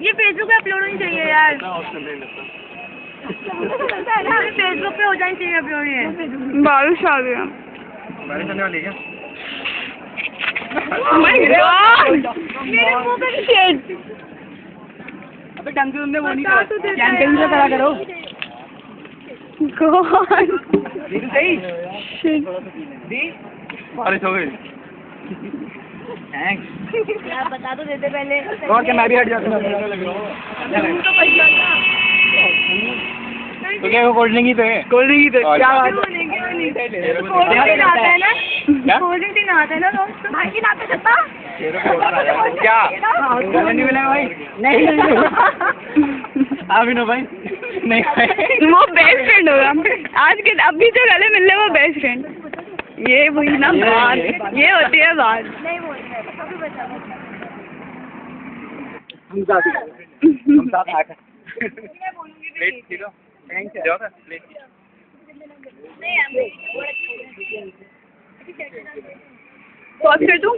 ये फेसबुक पे अपलोड होनी चाहिए यार। फेसबुक पे हो जानी चाहिए अपलोड। ये बारिश आ गया। बारिश आने वाली है क्या? मेरे मुंह पे भी शेड। अबे ढंग से तुमने वो नहीं करा, कैंपेन से करा करो। गॉड सही शिट बारिश हो गई। थैंक्स यार बता तो देते पहले। और क्या मैं भी हट जाता हूँ। तो क्या वो कोल्ड ड्रिंक ही तो है। कोल्ड ड्रिंक ही तो क्या बात है। कोल्ड ड्रिंक आता है ना, कोल्ड ड्रिंक आता है ना भाई की नाते सकता क्या नहीं मिला भाई? नहीं आप ही नो भाई नहीं भाई। वो बेस्ट फ्रेंड होगा आज के अभी जो गले मिल रहे वो बेस्ट फ्रेंड। ये वही ना बात, ये होती है बात। नहीं बोल रहे कभी बता। हम साथ आकर प्लेट किलो थैंक्स जाओ ना प्लेट नहीं पॉज कर दूं?